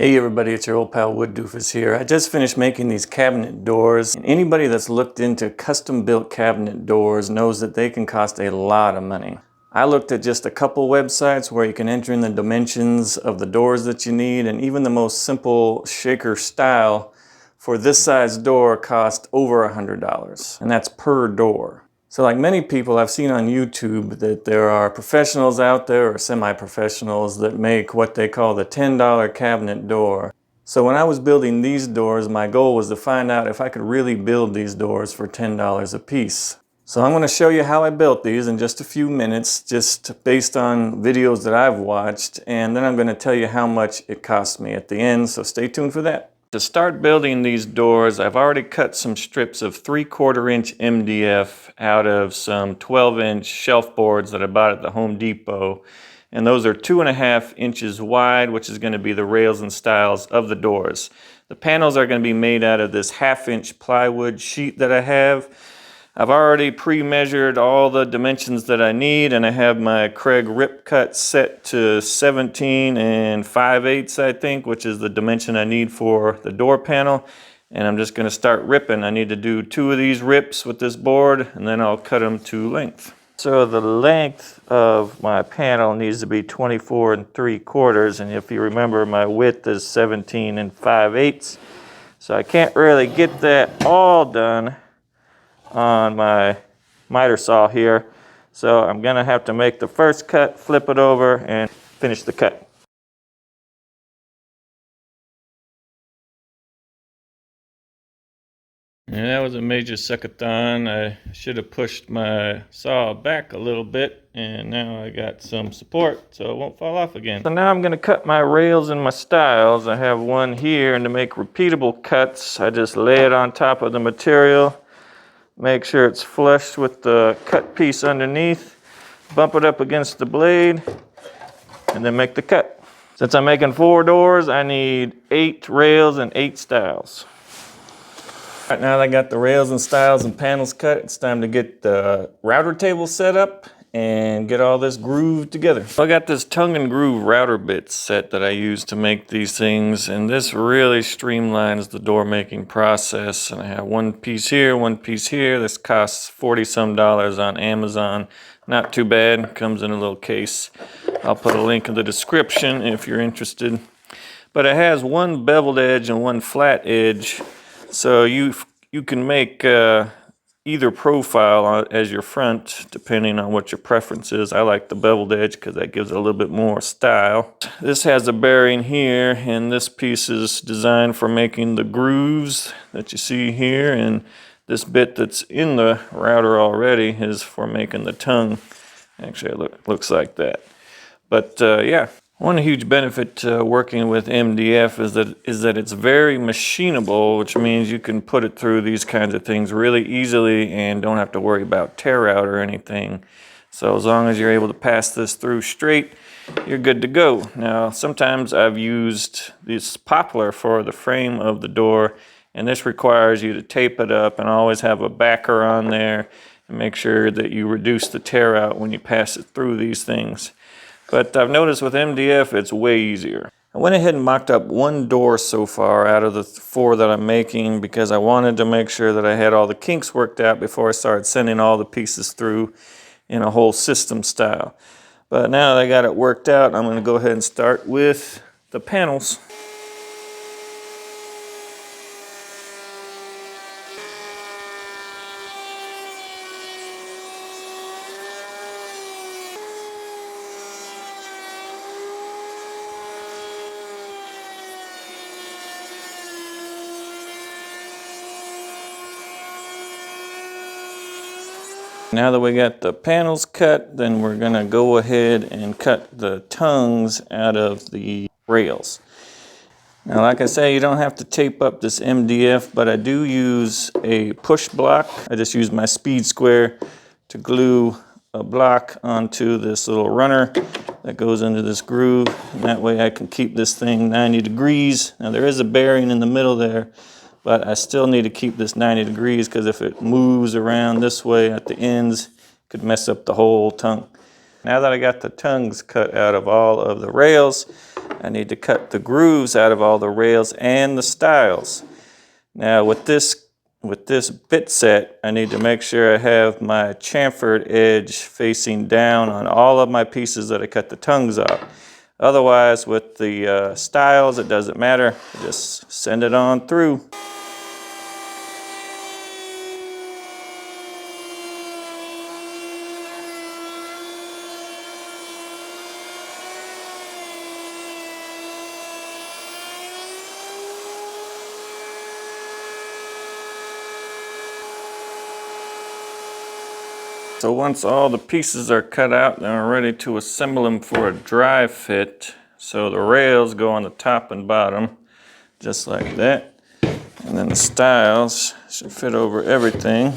Hey everybody, it's your old pal Wood Doofus here. I just finished making these cabinet doors. And anybody that's looked into custom built cabinet doors knows that they can cost a lot of money. I looked at just a couple websites where you can enter in the dimensions of the doors that you need, and even the most simple shaker style for this size door cost over $100, and that's per door. So like many people, I've seen on YouTube that there are professionals out there or semi-professionals that make what they call the $10 cabinet door. So when I was building these doors, my goal was to find out if I could really build these doors for $10 a piece. So I'm going to show you how I built these in just a few minutes, just based on videos that I've watched, and then I'm going to tell you how much it cost me at the end, so stay tuned for that. To start building these doors, I've already cut some strips of 3/4 inch MDF out of some 12-inch shelf boards that I bought at the Home Depot. And those are 2.5 inches wide, which is going to be the rails and stiles of the doors. The panels are going to be made out of this 1/2 inch plywood sheet that I have. I've already pre-measured all the dimensions that I need, and I have my Kregg Rip cut set to 17 5/8, I think, which is the dimension I need for the door panel. And I'm just going to start ripping. I need to do 2 of these rips with this board, and then I'll cut them to length. So the length of my panel needs to be 24 3/4, and if you remember, my width is 17 5/8. So I can't really get that all done on my miter saw here, so I'm gonna have to make the first cut, flip it over, and finish the cut. And that was a major suckathon. I should have pushed my saw back a little bit, and now I got some support so it won't fall off again. So now I'm gonna cut my rails and my stiles. I have one here, and to make repeatable cuts, I just lay it on top of the material. Make sure it's flush with the cut piece underneath, bump it up against the blade, and then make the cut. Since I'm making 4 doors, I need 8 rails and 8 stiles. Right now that I got the rails and stiles and panels cut, it's time to get the router table set up and get all this grooved together. I got this tongue and groove router bit set that I use to make these things, and this really streamlines the door making process. And I have one piece here, one piece here. This costs 40 some dollars on Amazon. Not too bad, comes in a little case. I'll put a link in the description if you're interested. But it has one beveled edge and one flat edge, so you can make either profile as your front, depending on what your preference is. I like the beveled edge because that gives it a little bit more style. This has a bearing here, and this piece is designed for making the grooves that you see here, and this bit that's in the router already is for making the tongue. Actually, it looks like that. But yeah. One huge benefit to working with MDF is that it's very machinable, which means you can put it through these kinds of things really easily and don't have to worry about tear out or anything. So as long as you're able to pass this through straight, you're good to go. Now, sometimes I've used this poplar for the frame of the door, and this requires you to tape it up and always have a backer on there and make sure that you reduce the tear out when you pass it through these things. But I've noticed with MDF, it's way easier. I went ahead and mocked up 1 door so far out of the 4 that I'm making because I wanted to make sure that I had all the kinks worked out before I started sending all the pieces through in a whole system style. But now that I got it worked out, I'm going to go ahead and start with the panels. Now that we got the panels cut, then we're gonna go ahead and cut the tongues out of the rails. Now, like I say, you don't have to tape up this MDF, but I do use a push block. I just use my speed square to glue a block onto this little runner that goes into this groove. And that way I can keep this thing 90 degrees. Now there is a bearing in the middle there, but I still need to keep this 90 degrees because if it moves around this way at the ends, it could mess up the whole tongue. Now that I got the tongues cut out of all of the rails, I need to cut the grooves out of all the rails and the stiles. Now with this bit set, I need to make sure I have my chamfered edge facing down on all of my pieces that I cut the tongues off. Otherwise, with the stiles, it doesn't matter. Just send it on through. So once all the pieces are cut out, then we're ready to assemble them for a dry fit. So the rails go on the top and bottom, just like that. And then the stiles should fit over everything,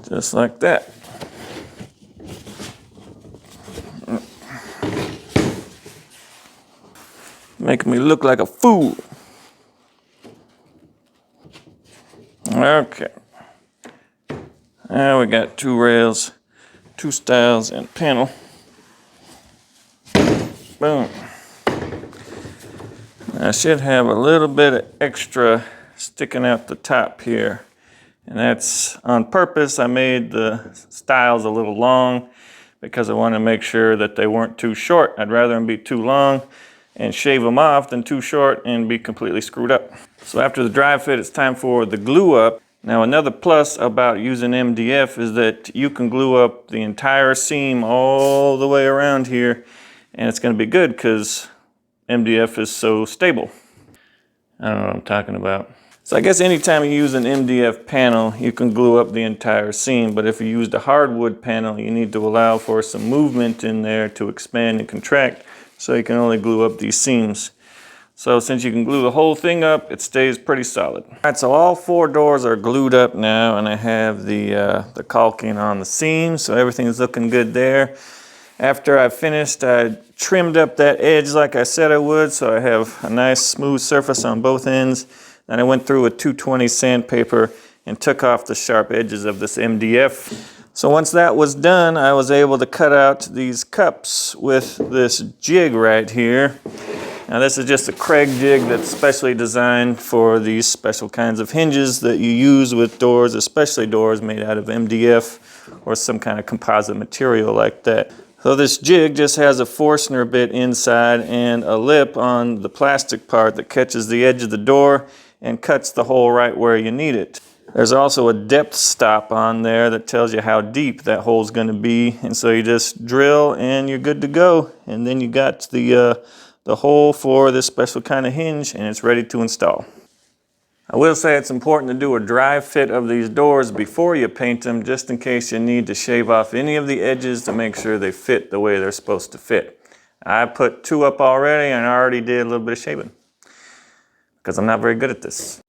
just like that. Making me look like a fool. Okay. Now we got 2 rails, 2 stiles, and panel. Boom. I should have a little bit of extra sticking out the top here. And that's on purpose. I made the stiles a little long because I want to make sure that they weren't too short. I'd rather them be too long and shave them off than too short and be completely screwed up. So after the dry fit, it's time for the glue up. Now another plus about using MDF is that you can glue up the entire seam all the way around here, and it's going to be good because MDF is so stable. I don't know what I'm talking about. So I guess anytime you use an MDF panel, you can glue up the entire seam, but if you used a hardwood panel, you need to allow for some movement in there to expand and contract, so you can only glue up these seams. So since you can glue the whole thing up, it stays pretty solid. All right, so all 4 doors are glued up now, and I have the caulking on the seams, so everything's looking good there. After I finished, I trimmed up that edge like I said I would, so I have a nice smooth surface on both ends. Then I went through with 220 sandpaper and took off the sharp edges of this MDF. So once that was done, I was able to cut out these cups with this jig right here. Now this is just a Kregg jig that's specially designed for these special kinds of hinges that you use with doors, especially doors made out of MDF or some kind of composite material like that. So this jig just has a Forstner bit inside and a lip on the plastic part that catches the edge of the door and cuts the hole right where you need it. There's also a depth stop on there that tells you how deep that hole's going to be, and so you just drill and you're good to go, and then you got the hole for this special kind of hinge, and it's ready to install. I will say it's important to do a dry fit of these doors before you paint them, just in case you need to shave off any of the edges to make sure they fit the way they're supposed to fit. I put 2 up already, and I already did a little bit of shaving because I'm not very good at this.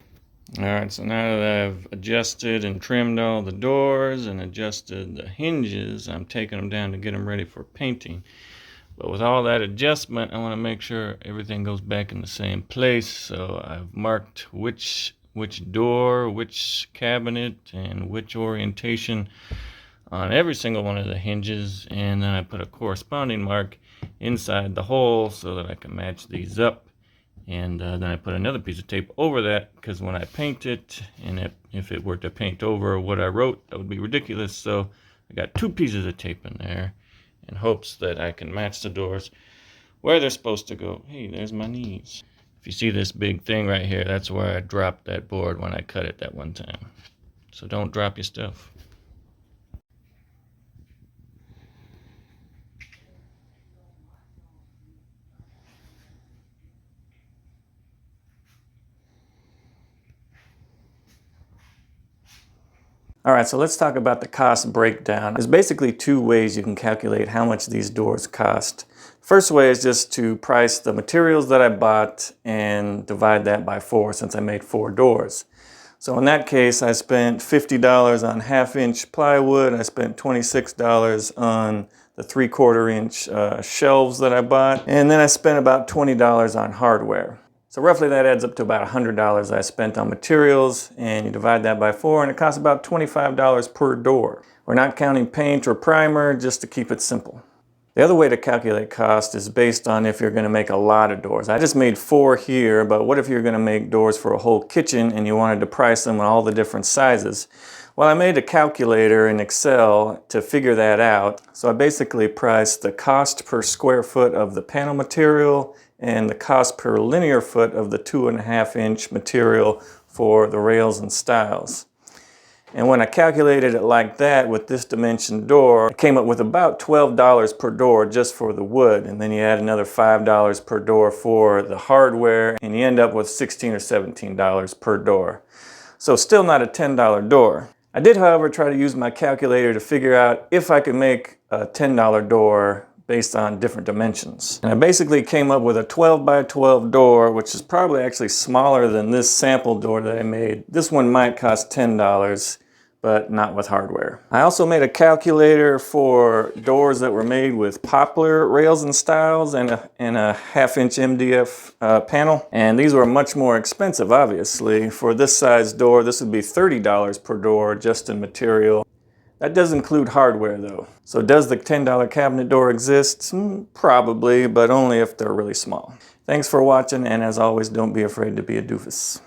All right, so now that I've adjusted and trimmed all the doors and adjusted the hinges, I'm taking them down to get them ready for painting. But with all that adjustment, I want to make sure everything goes back in the same place. So I've marked which door, which cabinet, and which orientation on every single one of the hinges. And then I put a corresponding mark inside the hole so that I can match these up. And then I put another piece of tape over that, because when I paint it, and if it were to paint over what I wrote, that would be ridiculous. So I got 2 pieces of tape in there, in hopes that I can match the doors where they're supposed to go. Hey, there's my knees. If you see this big thing right here, that's where I dropped that board when I cut it that one time. So don't drop your stuff. All right, so let's talk about the cost breakdown. There's basically 2 ways you can calculate how much these doors cost. First way is just to price the materials that I bought and divide that by 4, since I made 4 doors. So in that case, I spent $50 on 1/2 inch plywood. I spent $26 on the 3/4 inch shelves that I bought. And then I spent about $20 on hardware. So roughly that adds up to about $100 I spent on materials, and you divide that by 4 and it costs about $25 per door. We're not counting paint or primer, just to keep it simple. The other way to calculate cost is based on if you're going to make a lot of doors. I just made 4 here, but what if you're going to make doors for a whole kitchen and you wanted to price them in all the different sizes? Well, I made a calculator in Excel to figure that out. So I basically priced the cost per square foot of the panel material and the cost per linear foot of the 2.5-inch material for the rails and stiles. And when I calculated it like that with this dimension door, I came up with about $12 per door just for the wood. And then you add another $5 per door for the hardware, and you end up with $16 or $17 per door. So still not a $10 door. I did, however, try to use my calculator to figure out if I could make a $10 door based on different dimensions. And I basically came up with a 12 by 12 door, which is probably actually smaller than this sample door that I made. This one might cost $10, but not with hardware. I also made a calculator for doors that were made with poplar rails and stiles and a 1/2-inch MDF panel. And these were much more expensive, obviously. For this size door, this would be $30 per door just in material. That does include hardware though. So does the $10 cabinet door exist? Probably, but only if they're really small. Thanks for watching, and as always, don't be afraid to be a doofus.